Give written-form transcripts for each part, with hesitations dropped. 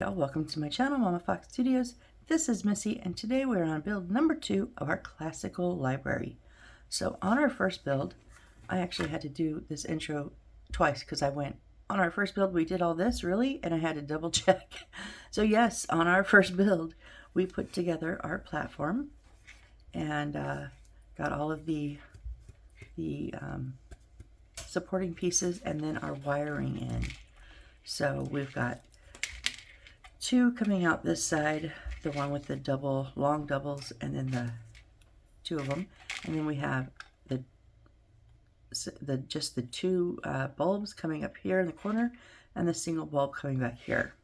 Y'all, welcome to my channel, Mama Fox Studios. This is Missy, and today we're on build number 2 of our classical library. So on our first build, I actually had to do this intro twice because I went, on our first build we did all this, really? And I had to double check. So yes, on our first build, we put together our platform and got all of the supporting pieces and then our wiring in. So we've got 2 coming out this side, the one with the long doubles, and then the 2 of them, and then we have just the 2 bulbs coming up here in the corner, and the single bulb coming back here.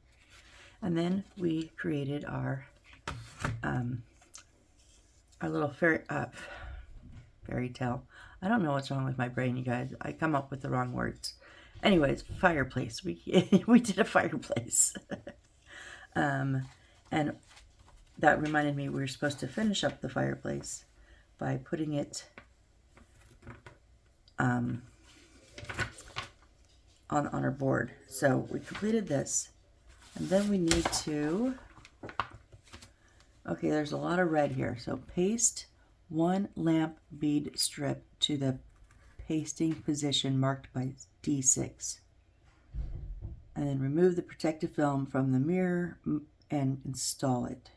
And then we created our little fairy tale. I don't know what's wrong with my brain, you guys. I come up with the wrong words. Anyways, fireplace. We did a fireplace. And that reminded me we were supposed to finish up the fireplace by putting it on our board. So we completed this, and then we need to, okay, there's a lot of red here, so paste 1 lamp bead strip to the pasting position marked by D6. And then remove the protective film from the mirror and install it.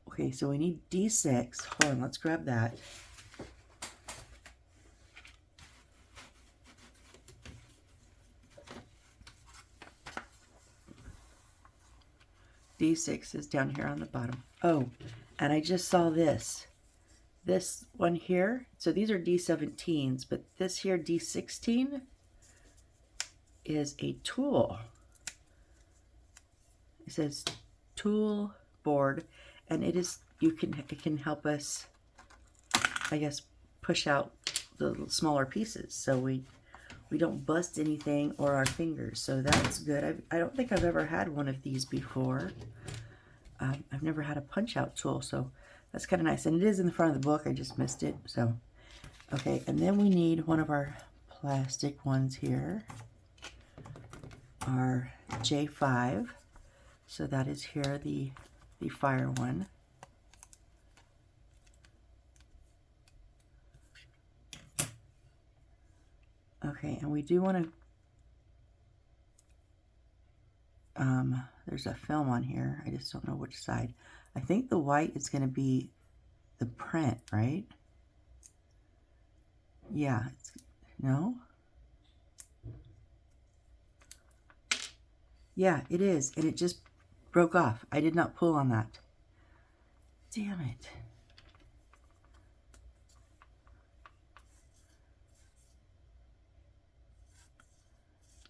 Okay, so we need D6. Hold on, let's grab that. D6 is down here on the bottom. Oh, and I just saw this. This one here, so these are D17s, but this here, D16, is a tool. It says tool board, and it can help us, I guess, push out the smaller pieces so we don't bust anything or our fingers. So that's good. I don't think I've ever had one of these before. I've never had a punch out tool, so that's kind of nice. And it is in the front of the book. I just missed it. So okay, and then we need one of our plastic ones here, our J5. So that is here, the fire one. Okay, and we do want to, there's a film on here. I just don't know which side. I think the white is going to be the print, right? Yeah. No? Yeah, it is. And it just broke off. I did not pull on that. Damn it.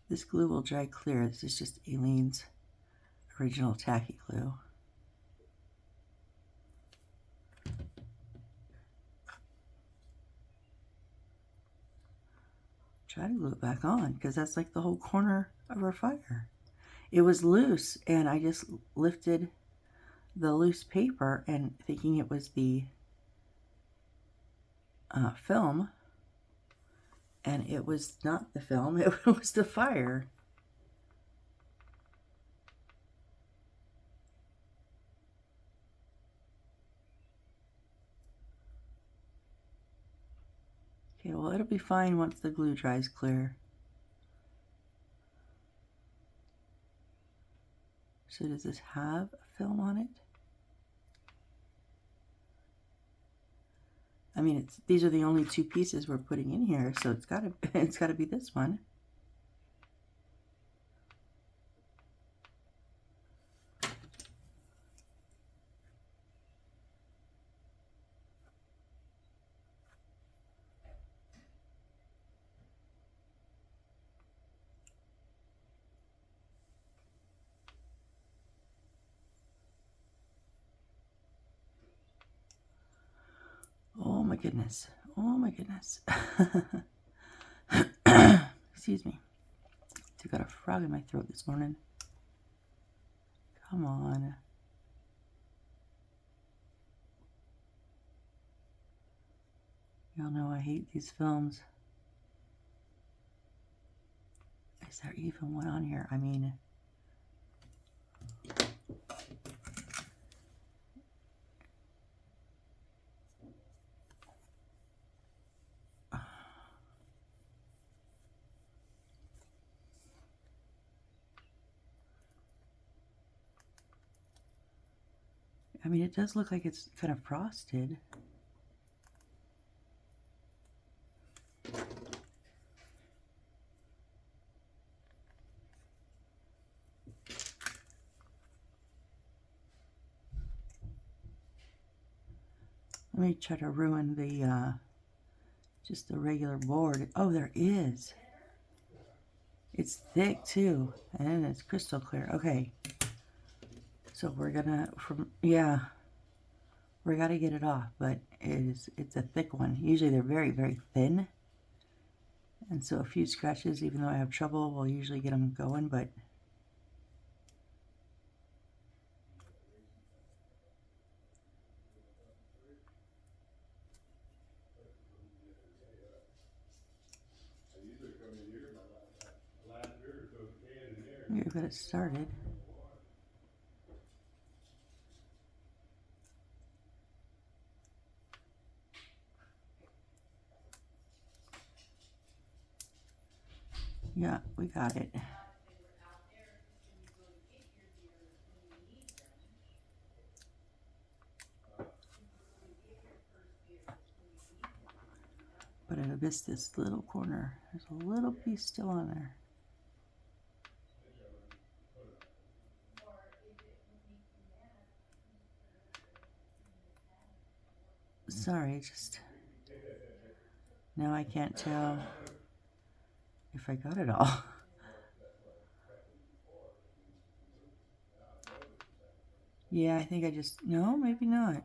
This glue will dry clear. This is just Aileen's original tacky glue. Try to glue it back on, because that's like the whole corner of our fire. It was loose, and I just lifted the loose paper and thinking it was the film, and it was not the film, it was the fire. Okay, well, it'll be fine once the glue dries clear. So does this have a film on it? I mean, these are the only 2 pieces we're putting in here, so it's gotta be this one. Oh my goodness. Oh my goodness. Excuse me. I got a frog in my throat this morning. Come on. Y'all know I hate these films. Is there even one on here? I mean, mean, it does look like it's kind of frosted. Let me try to ruin the, just the regular board. Oh, there is. It's thick too, and it's crystal clear. Okay. So we're gonna, we gotta get it off, but it's a thick one. Usually they're very, very thin. And so a few scratches, even though I have trouble, will usually get them going, but you're good at started. Yeah, we got it. But I missed this little corner. There's a little piece still on there. Sorry, just now I can't tell if I got it all. Yeah, I think I just, no, maybe not.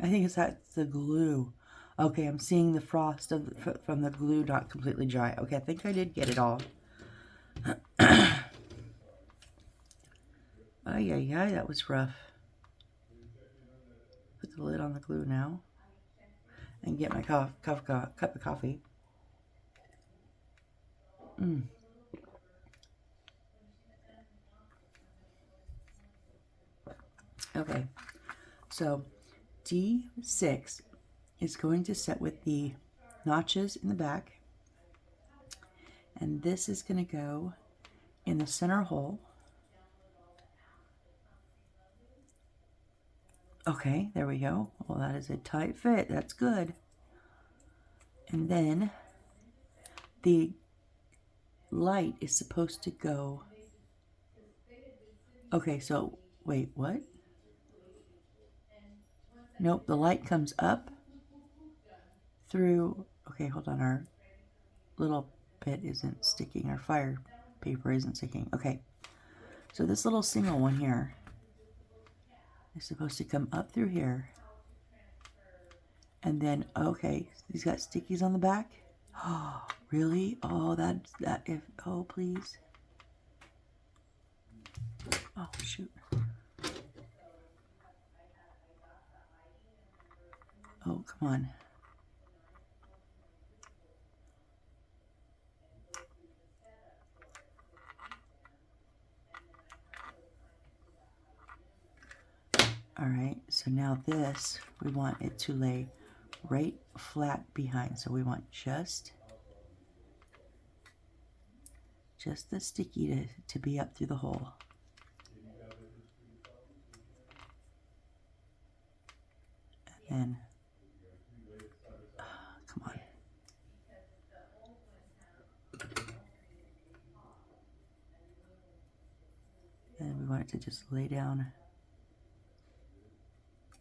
I think it's the glue. Okay, I'm seeing the frost from the glue not completely dry. Okay, I think I did get it all. Ay, ay, ay, that was rough. Put the lid on the glue now. And get my cup of coffee. Okay, so D6 is going to set with the notches in the back. And this is going to go in the center hole. Okay, there we go. Well, that is a tight fit. That's good. And then the light is supposed to go. Okay, so wait, what? Nope, the light comes up through. Okay, hold on. Our little bit isn't sticking. Our fire paper isn't sticking. Okay, so this little single one here is supposed to come up through here. And then, okay, he's got stickies on the back. Oh, really? Oh, oh, please. Oh, shoot. Oh, come on. All right, so now this, we want it to lay right flat behind. So we want just the sticky to be up through the hole. And then, come on. And we want it to just lay down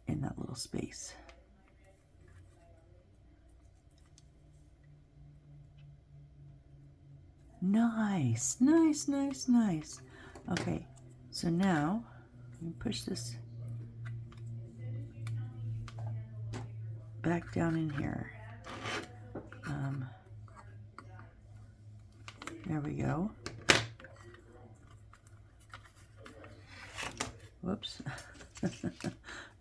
in that little space. Nice, nice, nice, nice. Okay, so now we push this back down in here. There we go. Whoops. Got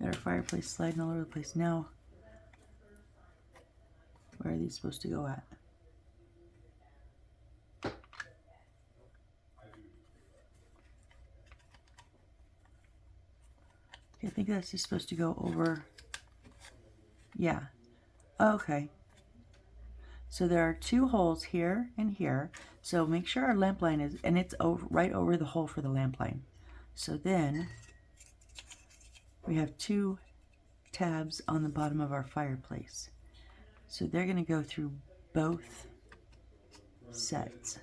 our fireplace sliding all over the place. Now, where are these supposed to go at? Okay, I think that's just supposed to go over. Yeah. Okay. So there are two holes here and here. So make sure our lamp line is, and it's right over the hole for the lamp line. So then we have 2 tabs on the bottom of our fireplace. So they're going to go through both sets.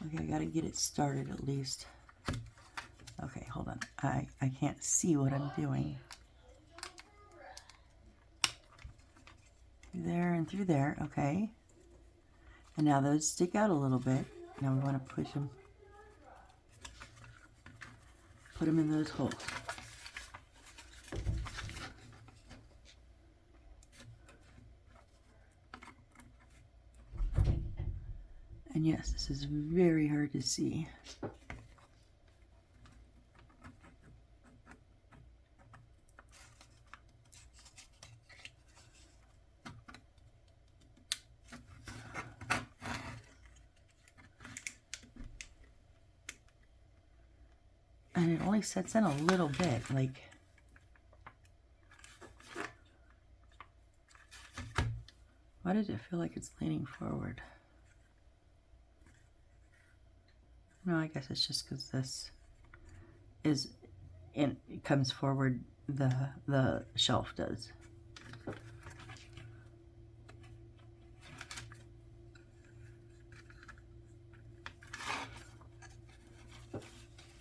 Okay, I got to get it started at least. Okay, hold on. I can't see what I'm doing. There and through there, okay. And now those stick out a little bit. Now we want to push them. Put them in those holes. And yes, this is very hard to see. And it only sets in a little bit, like, why does it feel like it's leaning forward? No, I guess it's just because this is in, it comes forward, the shelf does.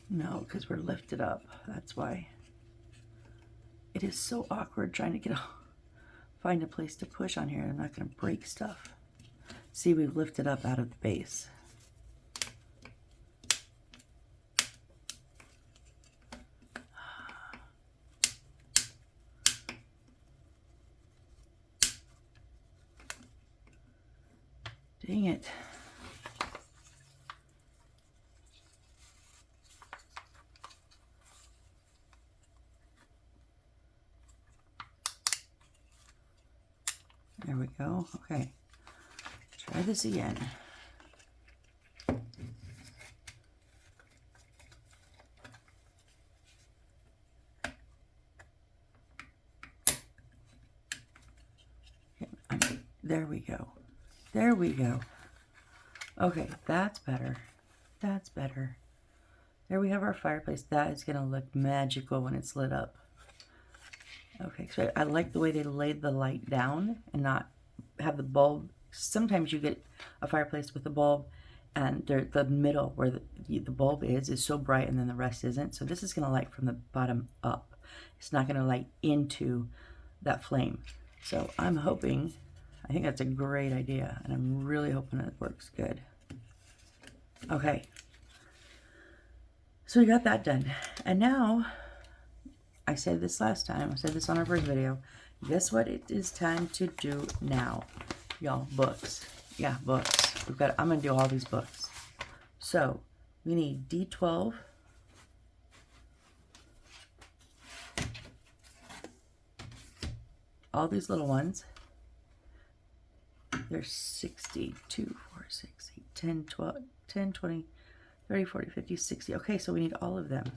No, because we're lifted up. That's why. It is so awkward trying to find a place to push on here. I'm not going to break stuff. See, we've lifted up out of the base. Dang it. There we go. Okay. Try this again. Okay, there we go. There we go. Okay, that's better. That's better. There we have our fireplace. That is going to look magical when it's lit up. Okay, so I like the way they laid the light down and not have the bulb. Sometimes you get a fireplace with a bulb and the middle where the bulb is so bright and then the rest isn't. So this is going to light from the bottom up. It's not going to light into that flame. So I'm hoping, I think that's a great idea, and I'm really hoping it works good. Okay, so we got that done. And now, I said this last time, I said this on our first video, guess what it is time to do now? Y'all, books. Yeah, books. I'm going to do all these books. So, we need D12. All these little ones. There's 60, 2, 4, 6, 8, 10, 12, 10, 20, 30, 40, 50, 60. Okay, so we need all of them.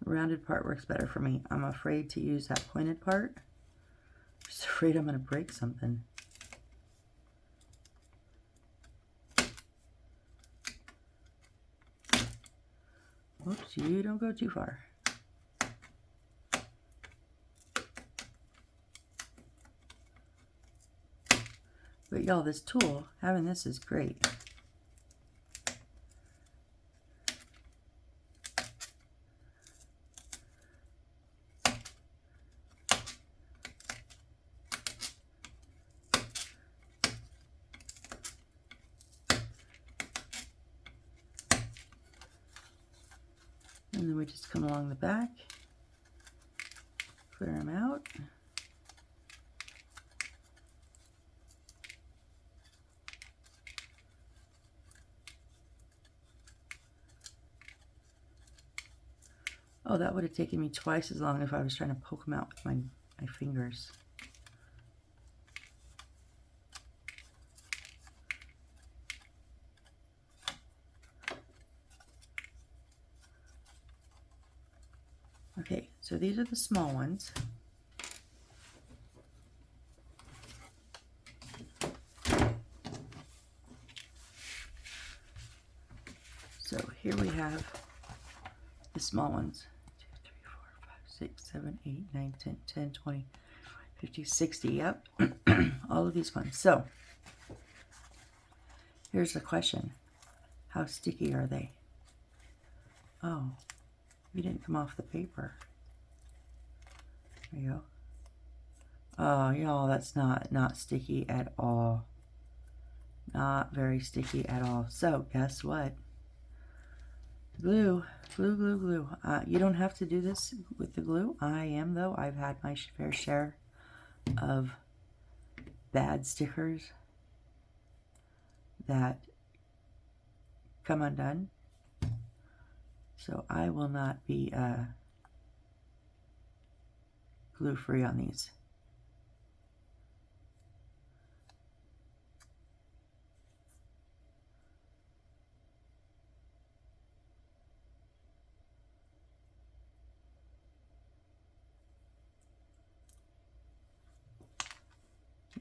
Rounded part works better for me. I'm afraid to use that pointed part. I'm just afraid I'm going to break something. Oops, you don't go too far. But y'all, this tool, having this is great. And then we just come along the back, clear them out. Oh, that would have taken me twice as long if I was trying to poke them out with my fingers. Okay, so these are the small ones. So here we have the small ones. 2, 3, 4, 5, 6, 7, 8, 9, 10, 10, 20, 50, 60. Yep. All of these ones. So here's the question. How sticky are they? Oh, you didn't come off the paper. There you go. Oh, y'all, that's not sticky at all. Not very sticky at all. So guess what? Glue, glue, glue, glue. You don't have to do this with the glue. I am, though. I've had my fair share of bad stickers that come undone. So I will not be glue-free on these.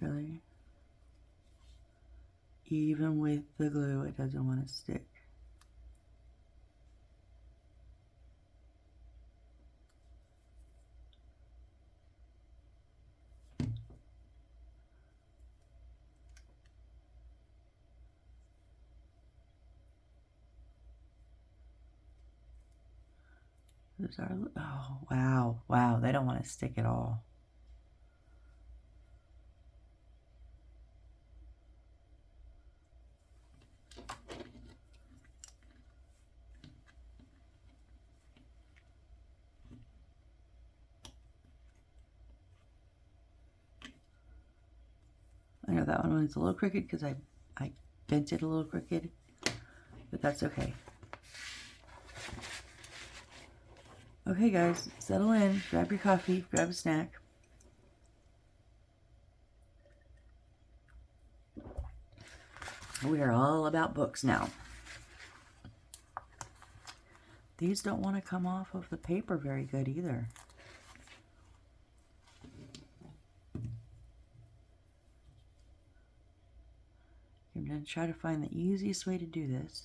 Really? Even with the glue, it doesn't want to stick. Those are, oh, wow, wow, they don't want to stick at all. I know that one was a little crooked because I bent it a little crooked, but that's okay. Okay, guys, settle in, grab your coffee, grab a snack. We are all about books now. These don't want to come off of the paper very good either. I'm going to try to find the easiest way to do this.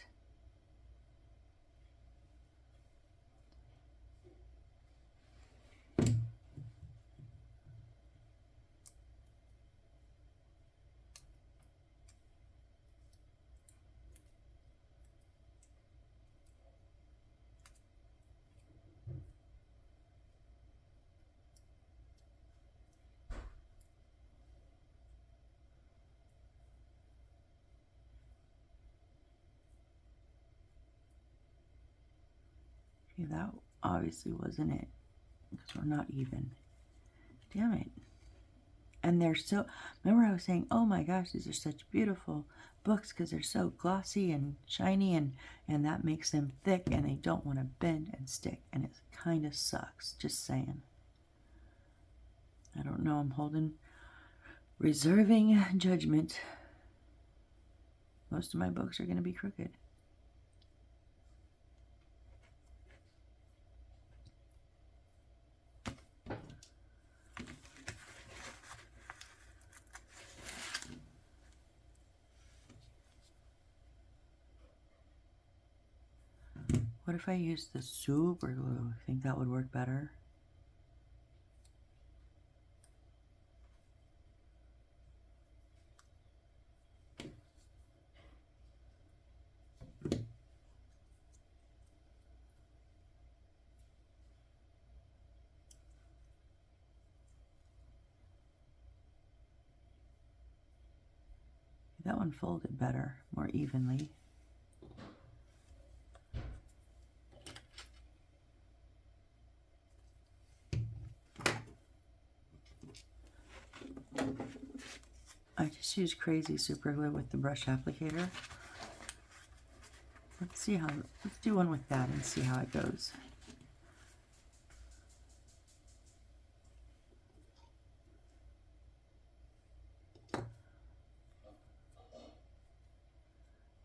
Okay, that obviously wasn't it, because we're not even. Damn it. And they're so, remember I was saying, oh my gosh, these are such beautiful books because they're so glossy and shiny, and that makes them thick and they don't want to bend and stick, and it kind of sucks, just saying. I don't know, I'm reserving judgment. Most of my books are going to be crooked. What if I use the super glue? I think that would work better. That one folded better, more evenly. I just use crazy super glue with the brush applicator. Let's do one with that and see how it goes.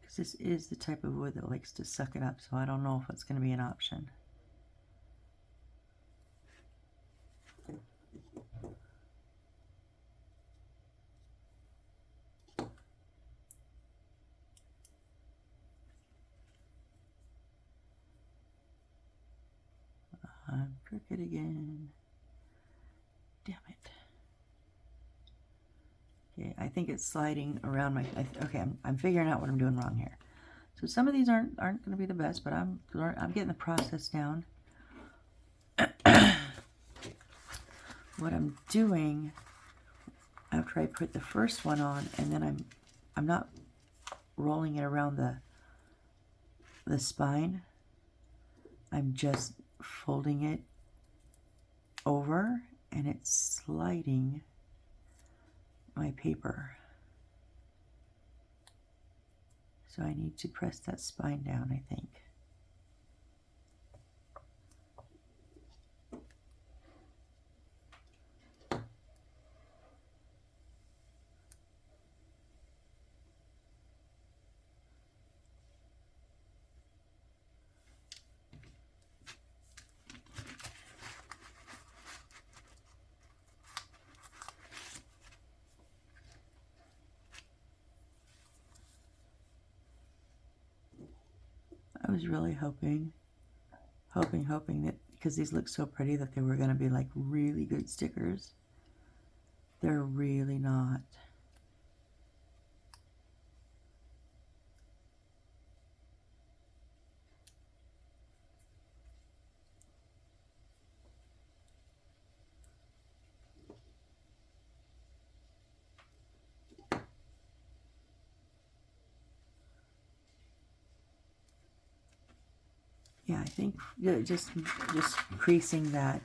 Because this is the type of wood that likes to suck it up, so I don't know if it's going to be an option. I'm crooked again. Damn it. Okay, I think it's sliding around my... Okay, I'm figuring out what I'm doing wrong here. So some of these aren't going to be the best, but I'm getting the process down. What I'm doing after I put the first one on, and then I'm not rolling it around the spine. I'm just folding it over, and it's sliding my paper. So I need to press that spine down, I think. I was really hoping that, because these look so pretty, that they were going to be like really good stickers. They're really not. Yeah, I think just creasing that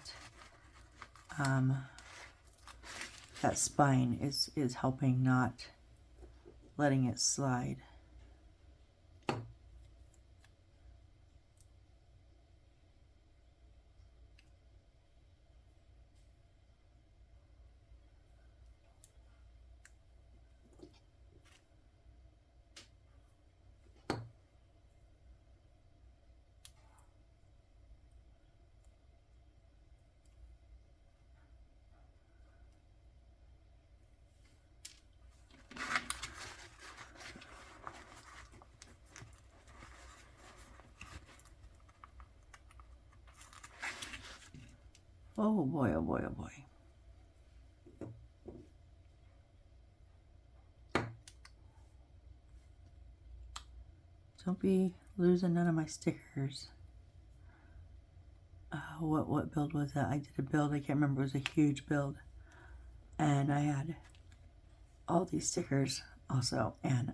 that spine is helping, not letting it slide. Oh boy, oh boy, oh boy. Don't be losing none of my stickers. What build was that? I did a build, I can't remember, it was a huge build. And I had all these stickers also, and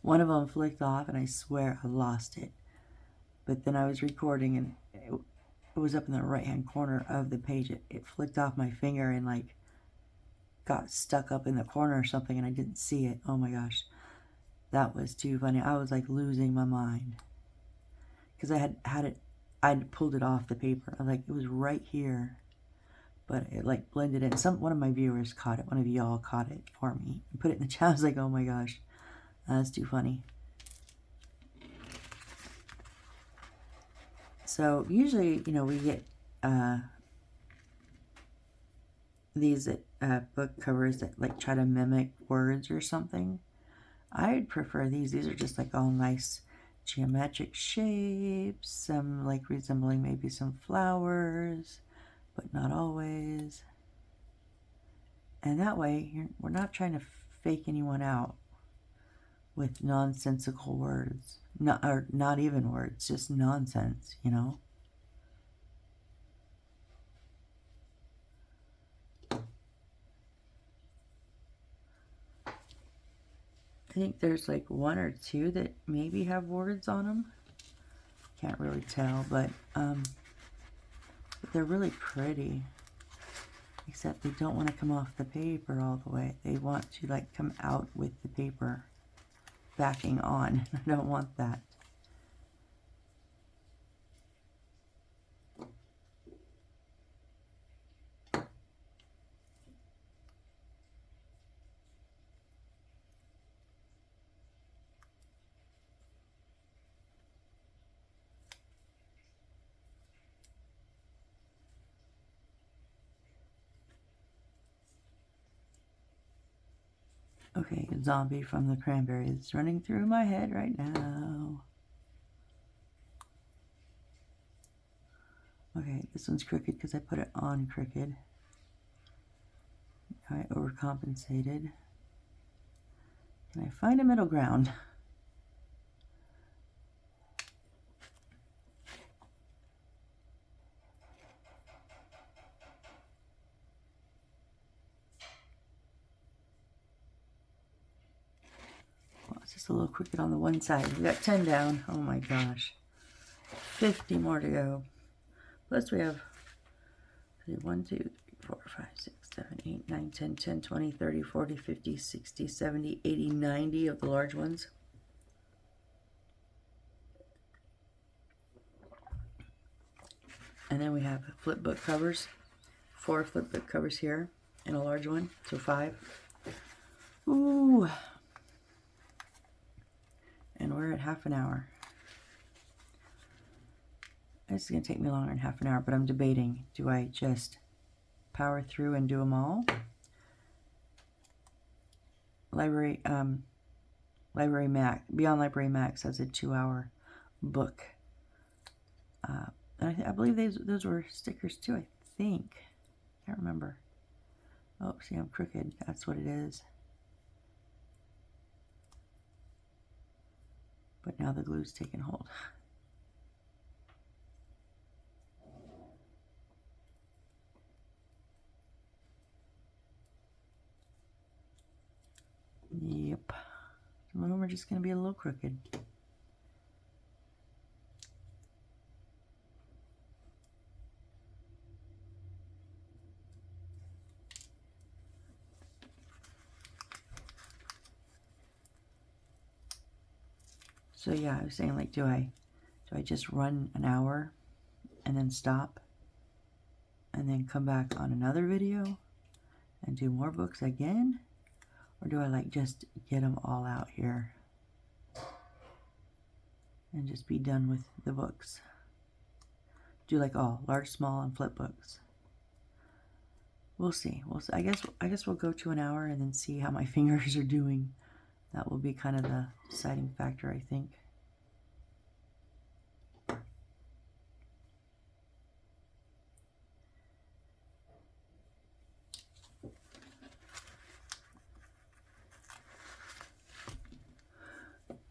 one of them flicked off, and I swear I lost it. But then I was recording, and it was up in the right-hand corner of the page. It flicked off my finger and like got stuck up in the corner or something, and I didn't see it. Oh my gosh, that was too funny. I was like losing my mind because I I'd pulled it off the paper. I was like, it was right here, but it like blended in. One of my viewers caught it. One of y'all caught it for me and put it in the chat. I was like, oh my gosh, that's too funny. So usually, you know, we get these book covers that like try to mimic words or something. I'd prefer these. These are just like all nice geometric shapes, some like resembling maybe some flowers, but not always. And that way, we're not trying to fake anyone out with nonsensical words. Or not even words, just nonsense, you know? I think there's like one or two that maybe have words on them. Can't really tell, but they're really pretty. Except they don't want to come off the paper all the way. They want to like come out with the paper backing on. I don't want that. Okay, a zombie from the cranberries is running through my head right now. Okay, this one's crooked because I put it on crooked. I overcompensated. Can I find a middle ground? Well, it's just a little crooked on the one side. We got 10 down. Oh my gosh. 50 more to go. Plus we have 1, 2, 3, 4, 5, 6, 7, 8, 9, 10, 10, 20, 30, 40, 50, 60, 70, 80, 90 of the large ones. And then we have flip book covers. 4 flip book covers here and a large one, so 5. Ooh. And we're at half an hour. This is going to take me longer than half an hour, but I'm debating. Do I just power through and do them all? Library Mac, Beyond Library Max has a 2-hour book. And I believe those were stickers too, I think. Can't remember. Oh, see, I'm crooked. That's what it is. But now the glue's taken hold. Yep. Some of them are just going to be a little crooked. So yeah, I was saying, like, do I just run an hour and then stop and then come back on another video and do more books again? Or do I like just get them all out here and just be done with the books? Do like all large, small, and flip books. We'll see. I guess we'll go to an hour and then see how my fingers are doing. That will be kind of the deciding factor, I think.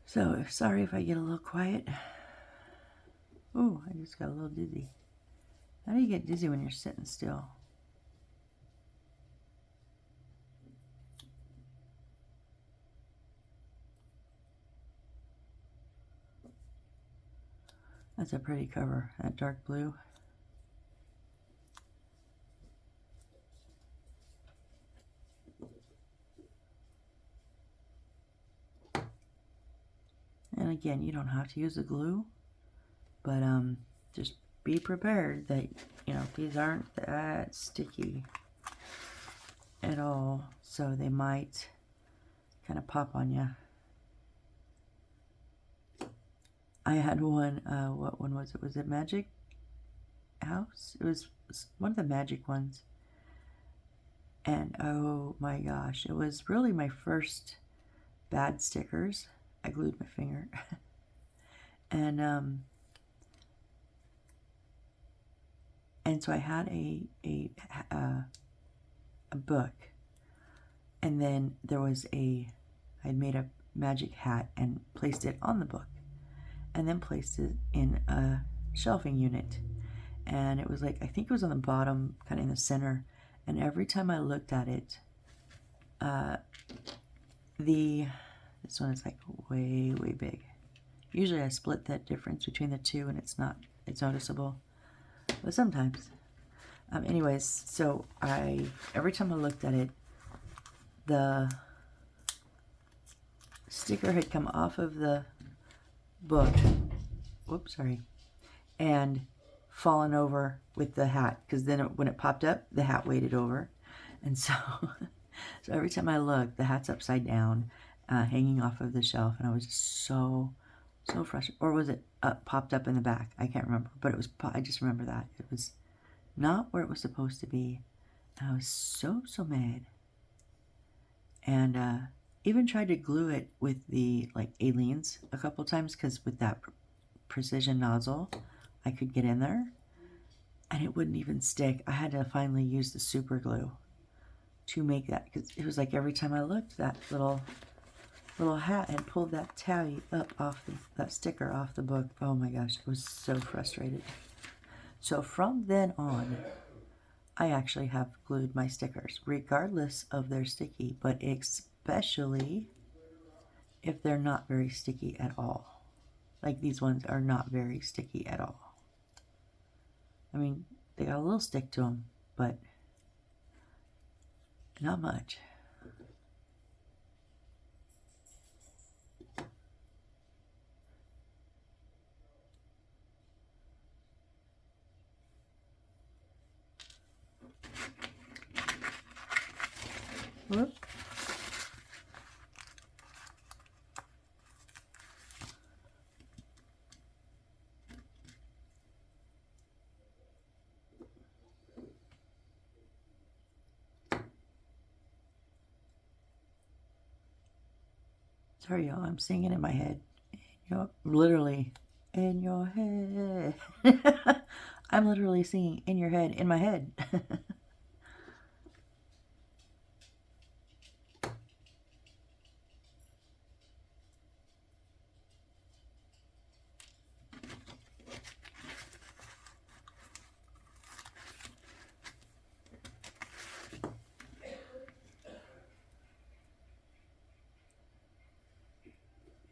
So, sorry if I get a little quiet. Ooh, I just got a little dizzy. How do you get dizzy when you're sitting still? That's a pretty cover, that dark blue. And again, you don't have to use the glue, but just be prepared that, you know, these aren't that sticky at all, so they might kind of pop on you. I had one, what one was it? Was it Magic House? It was one of the magic ones. And oh my gosh, it was really my first bad stickers. I glued my finger. And so I had a book, and then there was I had made a magic hat and placed it on the book, and then placed it in a shelving unit, and it was like, I think it was on the bottom, kind of in the center, and every time I looked at it, this one is like way big. Usually I split that difference between the two and it's noticeable, but sometimes. Anyways, so every time I looked at it, the sticker had come off of the book, whoops, sorry, and fallen over with the hat, because then when it popped up, the hat weighted over, and so so every time I looked, the hat's upside down, hanging off of the shelf, and I was just so frustrated. Or was it popped up in the back? I can't remember, but it was. I just remember that it was not where it was supposed to be. I was so mad, and even tried to glue it with the aliens a couple times, because with that precision nozzle, I could get in there, and it wouldn't even stick. I had to finally use the super glue to make that, because it was like every time I looked, that little hat had pulled that tabby up off that sticker off the book. Oh my gosh, I was so frustrated. So from then on, I actually have glued my stickers, regardless of their sticky, but especially if they're not very sticky at all. Like these ones are not very sticky at all. I mean, they got a little stick to them, but not much. Whoop. Sorry, y'all. I'm singing in my head. Literally in your head. I'm literally singing in your head, in my head.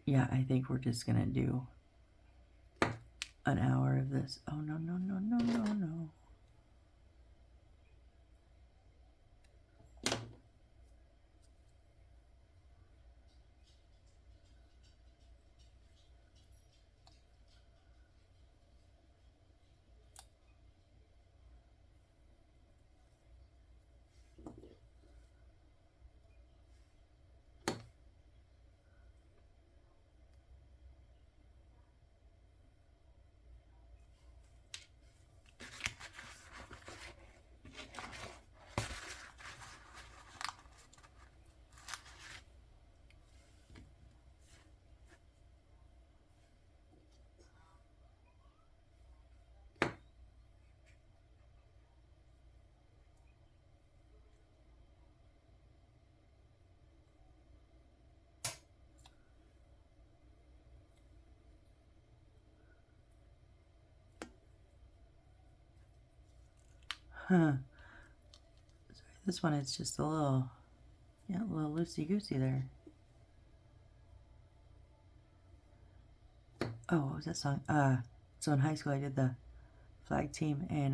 Yeah, I think we're just gonna do an hour of this. Oh, no, no, no, no, no, no. Huh. Sorry, this one is just a little loosey-goosey there. Oh, what was that song? So in high school I did the flag team, and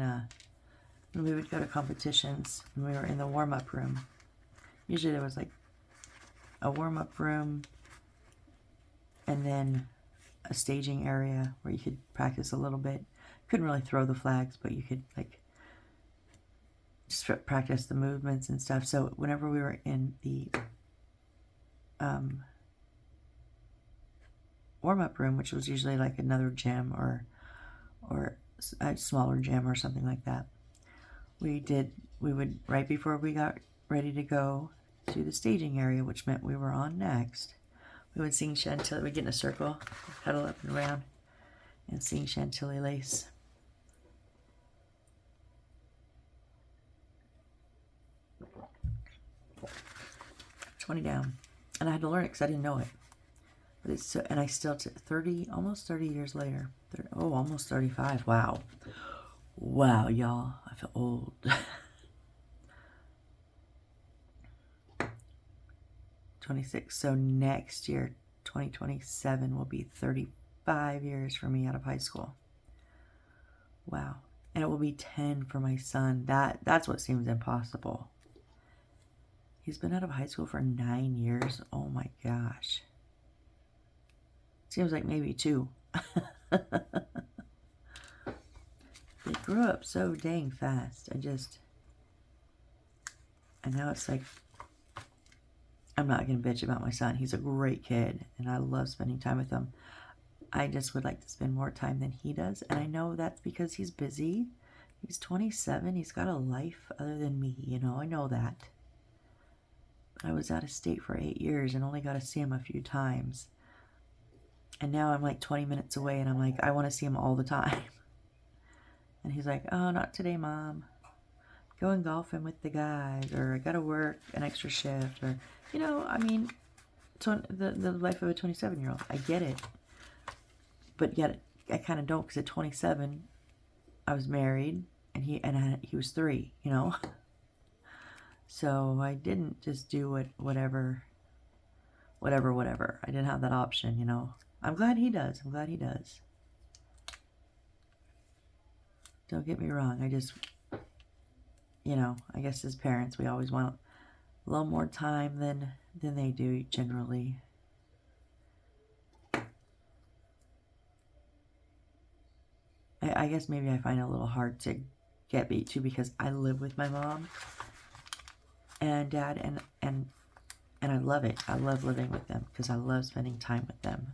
when we would go to competitions, when we were in the warm-up room, usually there was like a warm-up room and then a staging area where you could practice a little bit. Couldn't really throw the flags, but you could like just practice the movements and stuff. So whenever we were in the warm-up room, which was usually like another gym or a smaller gym or something like that, we would, right before we got ready to go to the staging area, which meant we were on next, we would sing Chantilly. We'd get in a circle, huddle up and around, and sing Chantilly Lace. 20 down. And I had to learn it because I didn't know it. But it's so, and I still, almost 30 years later, almost 35. Wow. Wow, y'all. I feel old. 26. So next year, 2027, will be 35 years for me out of high school. Wow. And it will be 10 for my son. That's what seems impossible. He's been out of high school for 9 years. Oh my gosh. Seems like maybe 2. They grew up so dang fast. And now it's like, I'm not going to bitch about my son. He's a great kid, and I love spending time with him. I just would like to spend more time than he does, and I know that's because he's busy. He's 27. He's got a life other than me, I know that. But I was out of state for 8 years and only got to see him a few times. And now I'm like 20 minutes away, and I'm like, I want to see him all the time. And he's like, oh, not today, Mom. Going golfing with the guys, or I gotta work an extra shift, or, you know, I mean, the life of a 27-year-old. I get it. But yet, I kind of don't, because at 27, I was married, and he was 3, you know? So I didn't just do whatever. I didn't have that option, you know? I'm glad he does. I'm glad he does. Don't get me wrong. I just, you know, I guess as parents, we always want a little more time than they do generally. I guess maybe I find it a little hard to get beat to, because I live with my mom and dad, and I love it. I love living with them because I love spending time with them.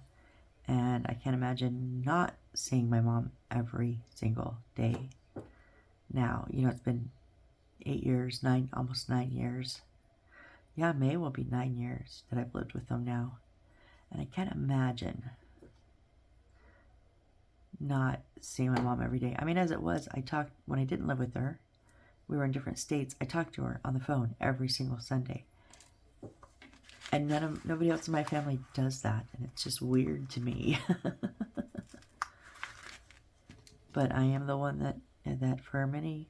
And I can't imagine not seeing my mom every single day now. You know, it's been 8 years, almost 9 years. Yeah, May will be 9 years that I've lived with them now. And I can't imagine not seeing my mom every day. I mean, as it was, when I didn't live with her, we were in different states, I talked to her on the phone every single Sunday. And nobody else in my family does that, and it's just weird to me. But I am the one that for many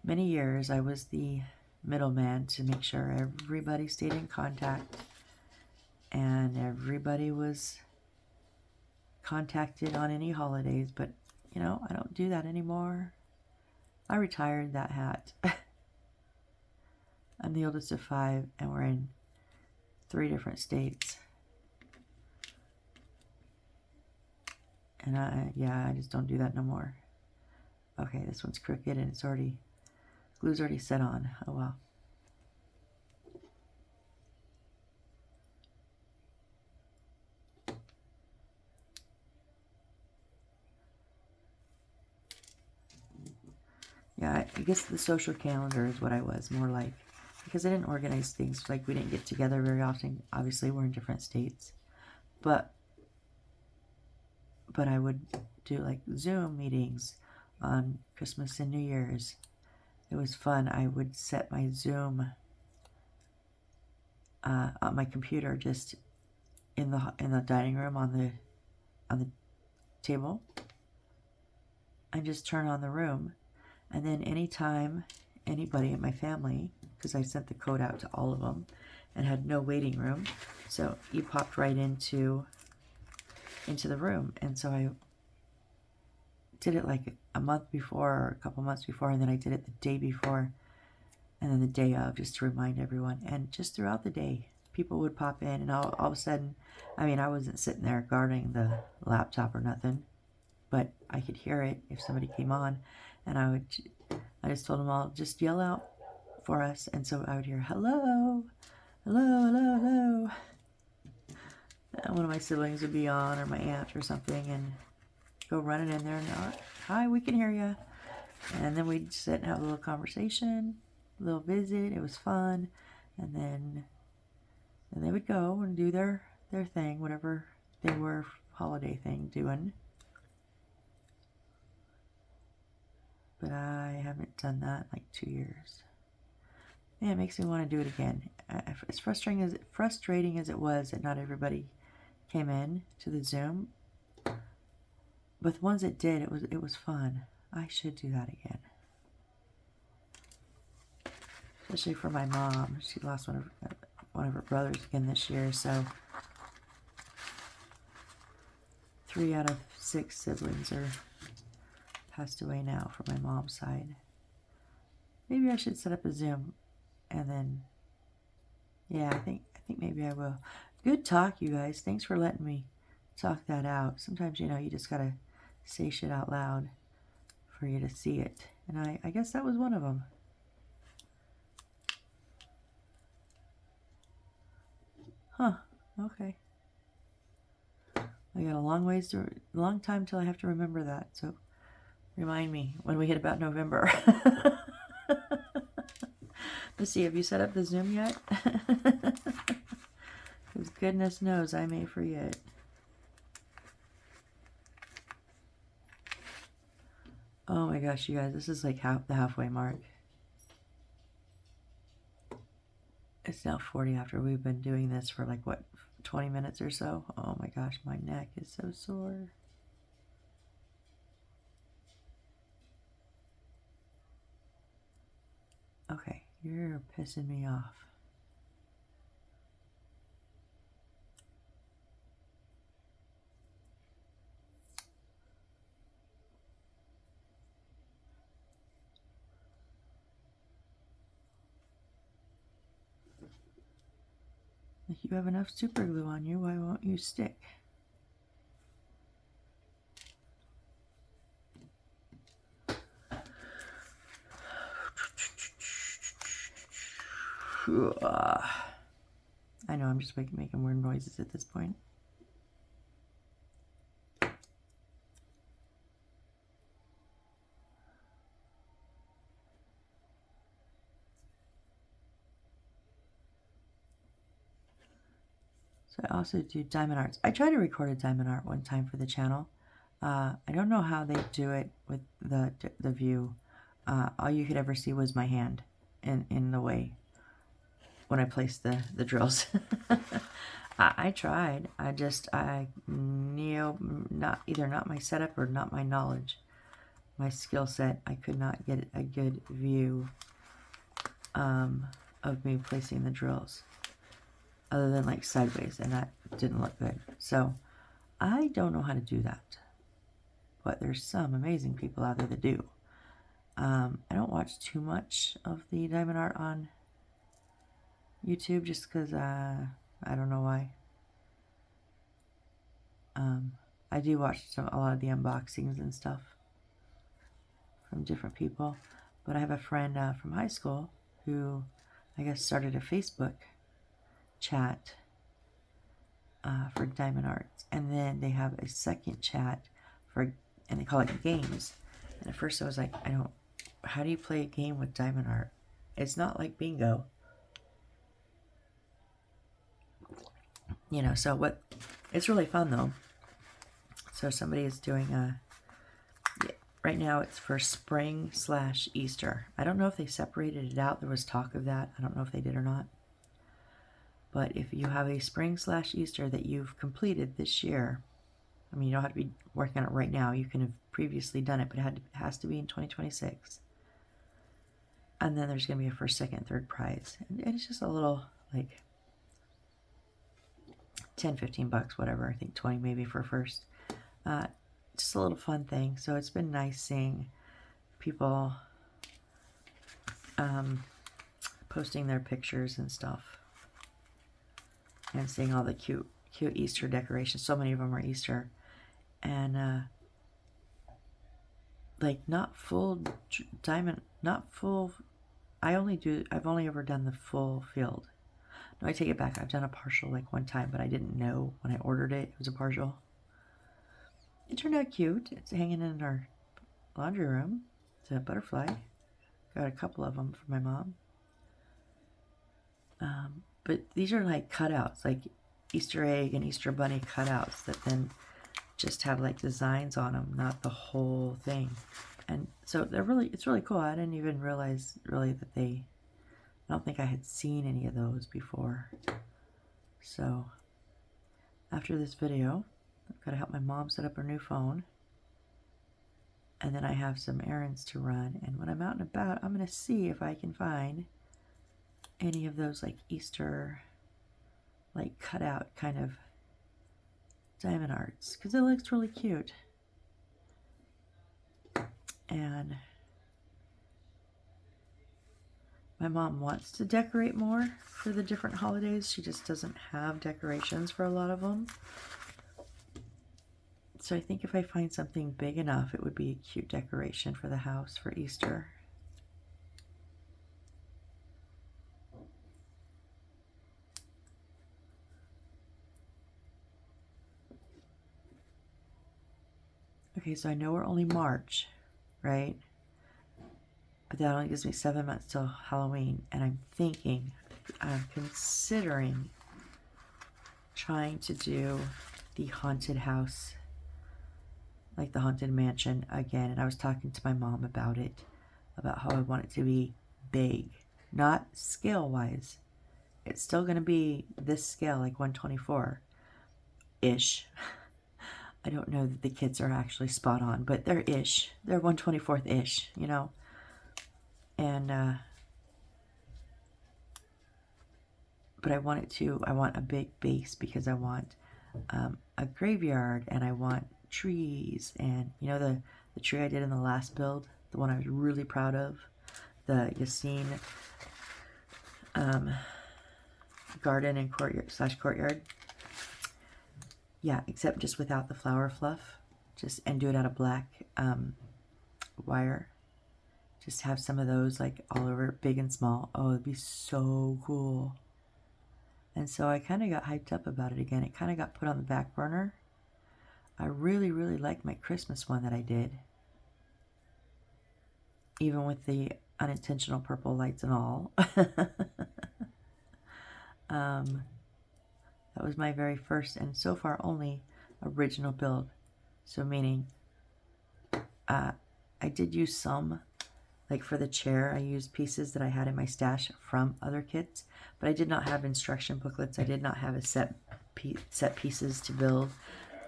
years I was the middleman to make sure everybody stayed in contact, and everybody was contacted on any holidays. But you know, I don't do that anymore. I retired that hat. I'm the oldest of 5, and we're in 3 different states. And I just don't do that no more. Okay, this one's crooked, and glue's already set on. Oh well. Yeah, I guess the social calendar is what I was more like, because I didn't organize things. Like, we didn't get together very often. Obviously, we're in different states. But I would do like Zoom meetings on Christmas and New Year's. It was fun. I would set my Zoom on my computer, just in the dining room on the table, and just turn on the room. And then anytime anybody in my family, because I sent the code out to all of them and had no waiting room, so you popped right into the room. And so I did it like a month before, or a couple months before, and then I did it the day before, and then the day of, just to remind everyone. And just throughout the day, people would pop in, and all of a sudden, I mean, I wasn't sitting there guarding the laptop or nothing, but I could hear it if somebody came on, and I just told them all, just yell out for us. And so I would hear, hello, hello, hello, hello. And one of my siblings would be on, or my aunt or something, and go running in there and, hi, we can hear you. And then we'd sit and have a little conversation, a little visit. It was fun. And then they would go and do their thing, whatever they were holiday thing doing. But I haven't done that in like 2 years. Yeah, it makes me want to do it again. As frustrating as it was that not everybody came in to the Zoom, but the ones that did, it was fun. I should do that again. Especially for my mom. She lost one of her brothers again this year, so 3 out of 6 siblings are passed away now from my mom's side. Maybe I should set up a Zoom, and then, yeah, I think maybe I will. Good talk, you guys. Thanks for letting me talk that out. Sometimes, you know, you just gotta say shit out loud for you to see it. And I guess that was one of them. Huh. Okay. I got a long time till I have to remember that. So remind me when we hit about November. Let's see, have you set up the Zoom yet? Because goodness knows I may forget. Oh my my gosh, you guys, this is like the halfway mark. It's now 40 after we've been doing this for like, what, 20 minutes or so? Oh my gosh, my neck is so sore. Okay, you're pissing me off. If you have enough super glue on you, why won't you stick? I know, I'm just making weird noises at this point. So I also do diamond arts. I tried to record a diamond art one time for the channel. I don't know how they do it with the view. All you could ever see was my hand in the way when I placed the drills. I tried. I knew not my setup or not my knowledge, my skill set. I could not get a good view of me placing the drills, other than like sideways, and that didn't look good. So I don't know how to do that, but there's some amazing people out there that do. I don't watch too much of the diamond art on YouTube just because I don't know why. I do watch a lot of the unboxings and stuff from different people, but I have a friend from high school who I guess started a Facebook chat for diamond arts, and then they have a second chat for, and they call it games. And at first I was like, how do you play a game with diamond art? It's not like bingo. You know, so what, it's really fun though. So somebody is doing right now it's for spring/Easter. I don't know if they separated it out. There was talk of that. I don't know if they did or not. But if you have a spring/Easter that you've completed this year, I mean, you don't have to be working on it right now. You can have previously done it, but it has to be in 2026. And then there's going to be a first, second, third prize. And it's just a little, like, 10, 15 bucks, whatever. I think 20 maybe for first. Just a little fun thing. So it's been nice seeing people posting their pictures and stuff, and seeing all the cute Easter decorations. So many of them are Easter, and like not full diamond, not full. I've only ever done the full field. No, I take it back. I've done a partial like one time, but I didn't know when I ordered it was a partial. It turned out cute. It's hanging in our laundry room. It's a butterfly. Got a couple of them for my mom. But these are like cutouts, like Easter egg and Easter bunny cutouts that then just have like designs on them, not the whole thing. And so it's really cool. I didn't even realize really that I don't think I had seen any of those before. So after this video, I've got to help my mom set up her new phone. And then I have some errands to run. And when I'm out and about, I'm going to see if I can find any of those like Easter, like cutout kind of diamond arts. Because it looks really cute. And my mom wants to decorate more for the different holidays. She just doesn't have decorations for a lot of them. So I think if I find something big enough, it would be a cute decoration for the house for Easter. Okay, so I know we're only March, right? But that only gives me 7 months till Halloween. And I'm considering trying to do the haunted house like the Haunted Mansion again. And I was talking to my mom about it, about how I want it to be big, not scale-wise. It's still going to be this scale, like 124-ish. I don't know that the kids are actually spot on, but they're ish. They're 1/24th-ish, you know. And, but I want a big base because I want a graveyard, and I want trees. And, you know, the tree I did in the last build, the one I was really proud of, the Yassine garden and courtyard. Yeah, except just without the flower fluff. And do it out of black wire. Just have some of those like all over, big and small. Oh, it'd be so cool. And so I kind of got hyped up about it again. It kind of got put on the back burner. I really, really like my Christmas one that I did. Even with the unintentional purple lights and all. That was my very first and so far only original build. So meaning I did use some, like for the chair, I used pieces that I had in my stash from other kits, but I did not have instruction booklets. I did not have a set pieces to build.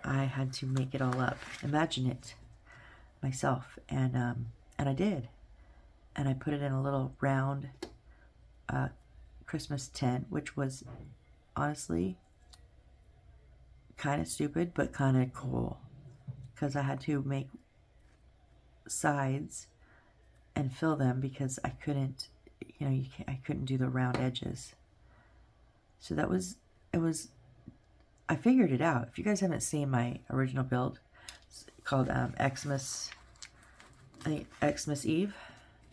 I had to make it all up, imagine it myself, and I did. And I put it in a little round Christmas tent, which was honestly kind of stupid, but kind of cool, because I had to make sides and fill them because I couldn't, you know, I couldn't do the round edges. So it was, I figured it out. If you guys haven't seen my original build, it's called Xmas, I think Xmas Eve.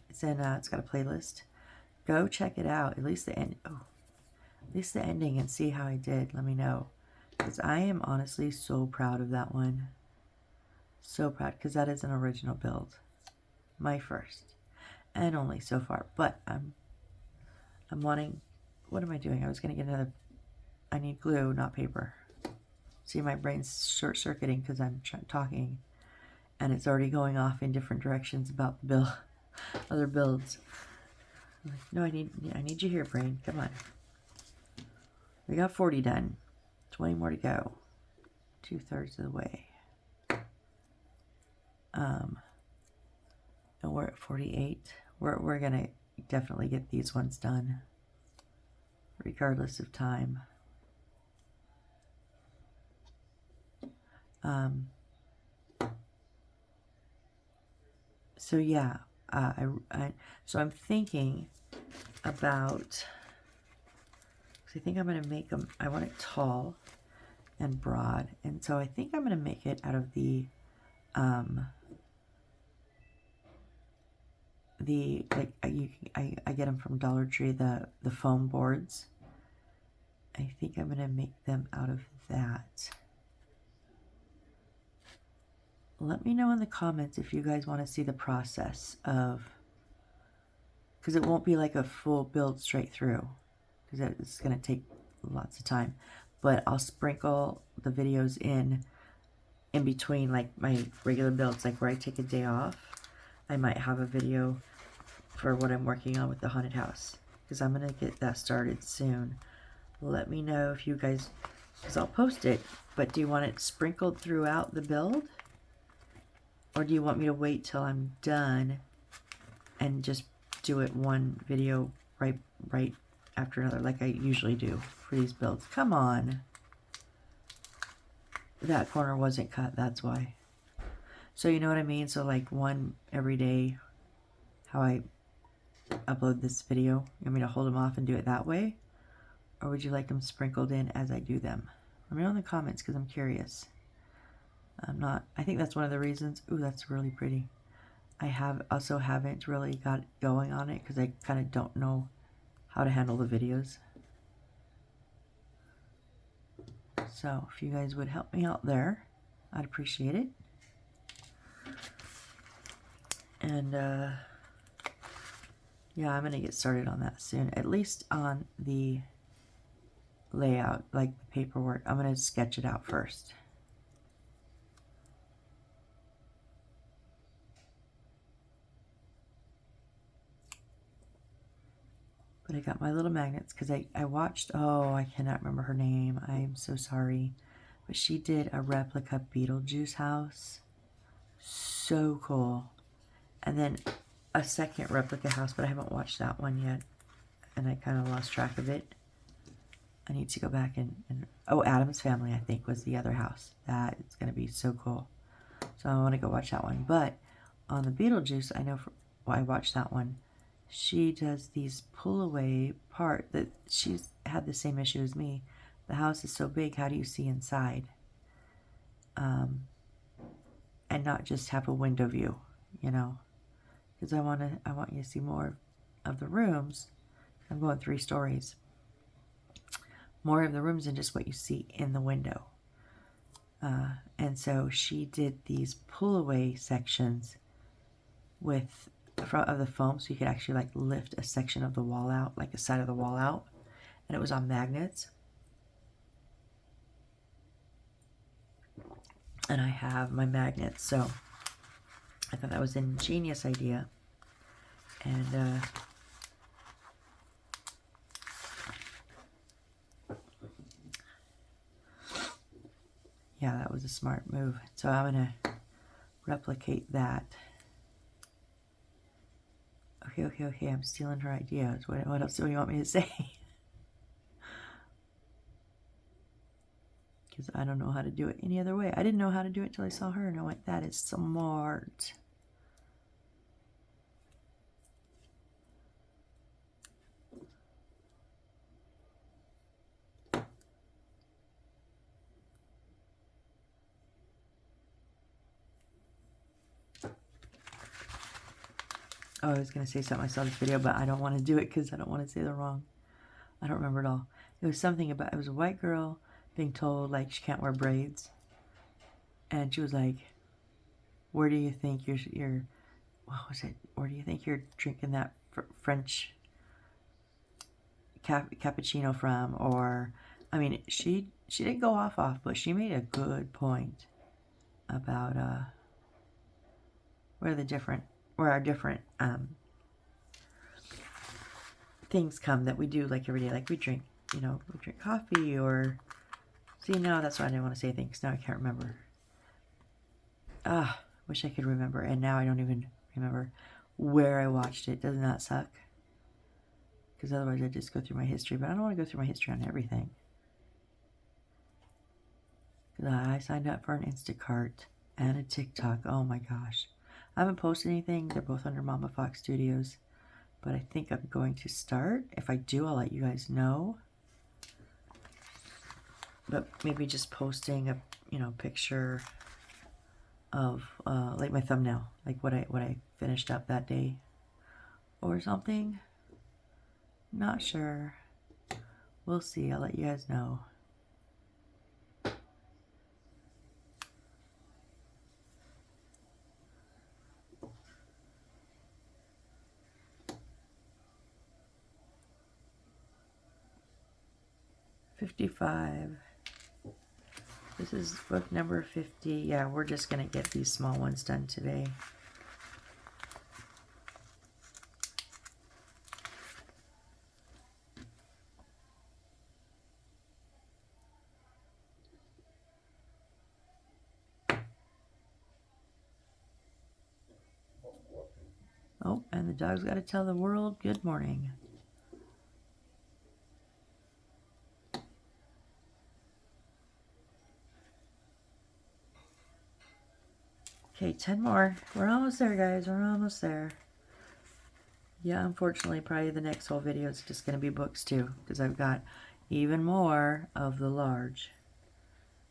It's in, it's got a playlist. Go check it out. At least the end. Oh, at least the ending, and see how I did. Let me know, because I am honestly so proud of that one. So proud, because that is an original build, my first and only so far. But I'm wanting. What am I doing? I was gonna get another. I need glue, not paper. See, my brain's short-circuiting because I'm talking, and it's already going off in different directions about the build, other builds. I'm like, no, I need you here, brain. Come on. We got 40 done. 20 more to go. 2/3 of the way. And we're at 48. We're gonna definitely get these ones done, regardless of time. So yeah, so I'm thinking about, because I think I'm going to make them, I want it tall and broad, and so I think I'm going to make it out of the like I get them from Dollar Tree, the foam boards. I think I'm going to make them out of that. Let me know in the comments if you guys want to see the process of, because it won't be like a full build straight through, because it's going to take lots of time. But I'll sprinkle the videos in between, like my regular builds, like where I take a day off. I might have a video for what I'm working on with the haunted house, because I'm going to get that started soon. Let me know if you guys, because I'll post it, but do you want it sprinkled throughout the build? Or do you want me to wait till I'm done and just do it one video right after another, like I usually do for these builds? Come on. That corner wasn't cut, that's why. So you know what I mean? So like one every day, how I upload this video. You want me to hold them off and do it that way? Or would you like them sprinkled in as I do them? Let me know in the comments, because I'm curious. I think that's one of the reasons. Ooh, that's really pretty. I haven't really got going on it because I kind of don't know how to handle the videos. So if you guys would help me out there, I'd appreciate it. And yeah, I'm gonna get started on that soon. At least on the layout, like the paperwork. I'm gonna sketch it out first. I got my little magnets because I watched, oh, I cannot remember her name. I'm so sorry. But she did a replica Beetlejuice house. So cool. And then a second replica house, but I haven't watched that one yet. And I kind of lost track of it. I need to go back and oh, Addams Family, I think, was the other house. That is going to be so cool. So I want to go watch that one. But on the Beetlejuice, I know I watched that one. She does these pull away part that she's had the same issue as me. The house is so big, how do you see inside? And not just have a window view, you know? Because I want you to see more of the rooms. I'm going 3 stories. More of the rooms than just what you see in the window. And so she did these pull away sections with of the foam, so you could actually like lift a section of the wall out, like a side of the wall out, and it was on magnets. And I have my magnets, so I thought that was an ingenious idea. And yeah, that was a smart move. So I'm gonna replicate that. Okay, I'm stealing her ideas. What else do you want me to say? Because I don't know how to do it any other way. I didn't know how to do it till I saw her, and I went, that is smart. Oh, I was going to say something. I saw this video, but I don't want to do it because I don't want to say the wrong. I don't remember it all. It was something about, it was a white girl being told, like, she can't wear braids. And she was like, where do you think you're what was it? Where do you think you're drinking that French cappuccino from? Or, I mean, she didn't go off, but she made a good point about where our different things come that we do like every day. Like we drink, we drink coffee, or see, now that's why I didn't want to say things. Now I can't remember. Wish I could remember, and now I don't even remember where I watched it. Doesn't that suck? Because otherwise I'd just go through my history, but I don't want to go through my history on everything. Because I signed up for an Instacart and a TikTok. Oh my gosh. I haven't posted anything. They're both under Mama Fox Studios. But I think I'm going to start. If I do, I'll let you guys know. But maybe just posting a, picture of like my thumbnail, like what I finished up that day or something. Not sure. We'll see. I'll let you guys know. $55. This is book number 50. Yeah, we're just going to get these small ones done today. Oh, and the dog's got to tell the world good morning. Okay, 10 more. We're almost there, guys. We're almost there. Yeah, unfortunately, probably the next whole video is just going to be books, too. Because I've got even more of the large.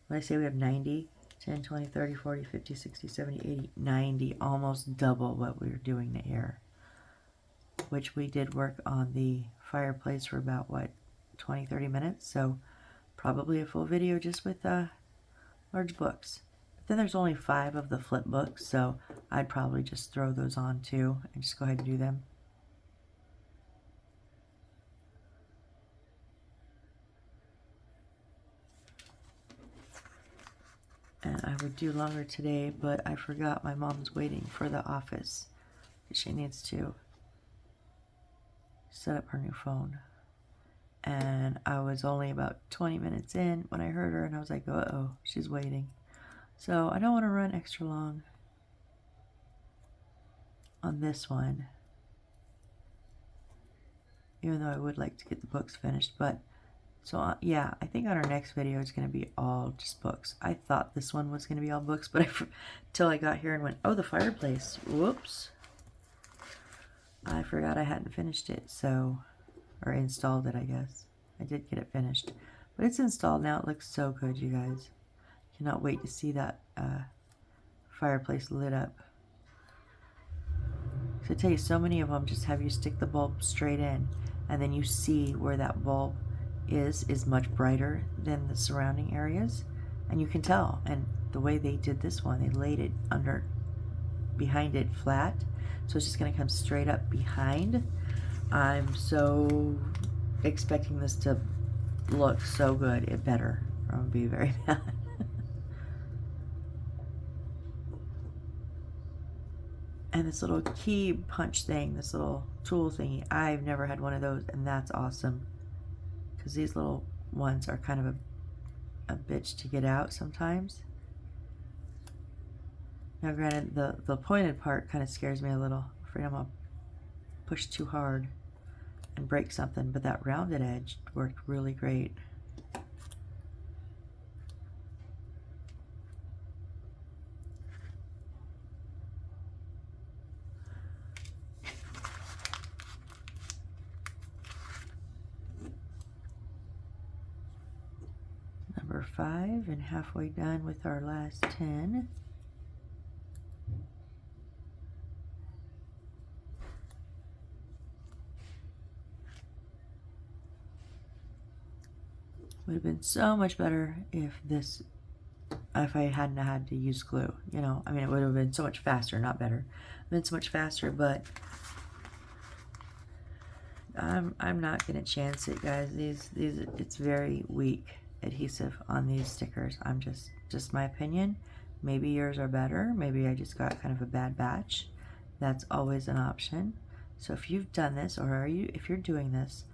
When I say we have 90, 10, 20, 30, 40, 50, 60, 70, 80, 90. Almost double what we were doing here. Which we did work on the fireplace for about, 20, 30 minutes. So, probably a full video just with large books. Then there's only 5 of the flip books, so I'd probably just throw those on too and just go ahead and do them. And I would do longer today, but I forgot my mom's waiting for the office. She needs to set up her new phone. And I was only about 20 minutes in when I heard her, and I was like, uh-oh, she's waiting. So I don't want to run extra long on this one, even though I would like to get the books finished. But so yeah, I think on our next video it's going to be all just books. I thought this one was going to be all books, but until I got here and went, oh, the fireplace, whoops, I forgot I hadn't finished it. So, or installed it, I guess. I did get it finished, but it's installed now. It looks so good, you guys. Cannot wait to see that fireplace lit up. So I tell you, so many of them just have you stick the bulb straight in, and then you see where that bulb is much brighter than the surrounding areas, and you can tell. And the way they did this one, they laid it behind it flat, so it's just going to come straight up behind. I'm so expecting this to look so good. It better, or I'll be very mad. And this little key punch thing, this little tool thingy, I've never had one of those, and that's awesome. Because these little ones are kind of a bitch to get out sometimes. Now granted, the pointed part kind of scares me a little. I'm afraid I'm going to push too hard and break something, but that rounded edge worked really great. Number 5, and halfway done with our last 10. Would have been so much better if I hadn't had to use glue. You know, I mean, it would have been so much faster, not better. It would have been so much faster, but I'm not gonna chance it, guys. These it's very weak adhesive on these stickers. I'm just my opinion. Maybe yours are better. Maybe I just got kind of a bad batch. That's always an option. So if you've done this, or if you're doing this,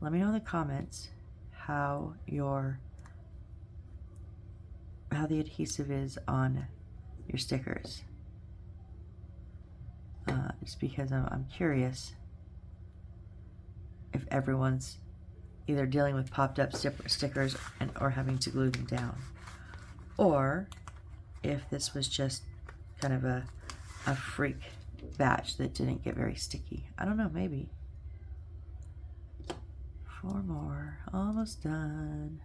let me know in the comments how the adhesive is on your stickers. Just because I'm curious if everyone's either dealing with popped up stickers or having to glue them down, or if this was just kind of a freak batch that didn't get very sticky. I don't know, maybe. 4 more, almost done.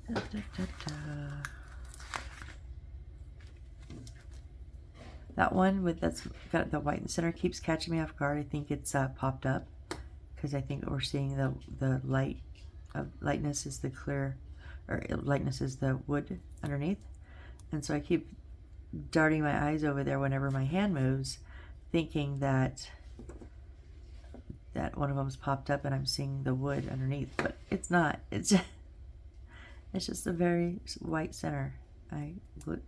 Da, da, da, da. That one that's got the white in the center keeps catching me off guard. I think it's popped up because I think we're seeing the lightness is the clear, or lightness is the wood underneath, and so I keep darting my eyes over there whenever my hand moves, thinking that one of them's popped up and I'm seeing the wood underneath, but it's not. It's just a very white center. I glued.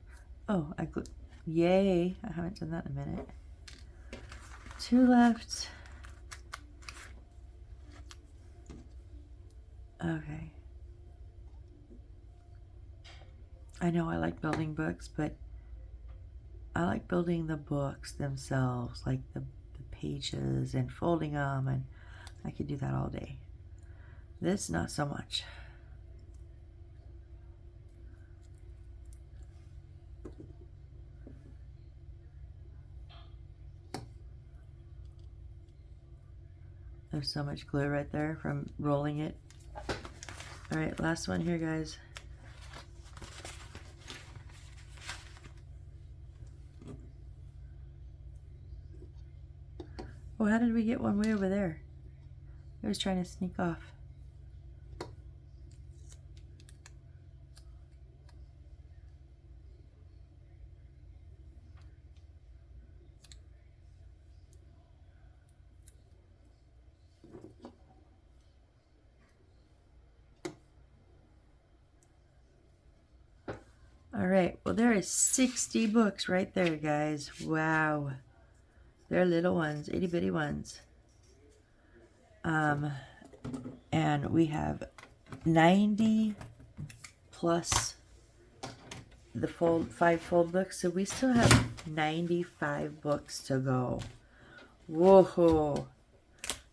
Yay! I haven't done that in a minute. 2 left. Okay. I know I like building books, but I like building the books themselves, like the pages and folding them, and I could do that all day. This, not so much. There's so much glue right there from rolling it. All right, last one here, guys. Oh, how did we get one way over there? I was trying to sneak off. All right, well, there is 60 books right there, guys. Wow. They're little ones, itty bitty ones. And we have 90 plus the 5 fold books, so we still have 95 books to go. Whoa!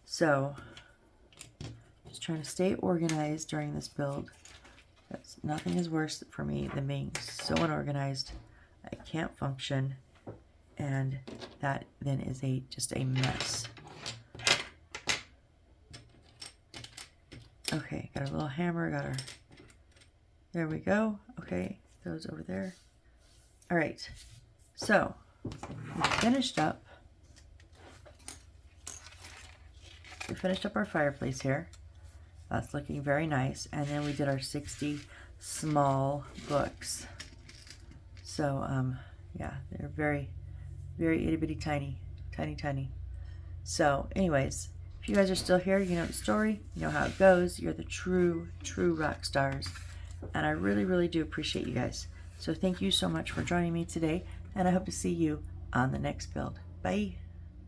So, just trying to stay organized during this build. Nothing is worse for me than being so unorganized. I can't function, and that then is just a mess. Okay, got our little hammer, got our, there we go. Okay, those over there. All right, so we finished up our fireplace here. That's looking very nice. And then we did our 60 small books. So, yeah, they're very, very itty bitty tiny, tiny, tiny. So, anyways, if you guys are still here, you know the story, you know how it goes. You're the true, true rock stars. And I really, really do appreciate you guys. So thank you so much for joining me today. And I hope to see you on the next build. Bye.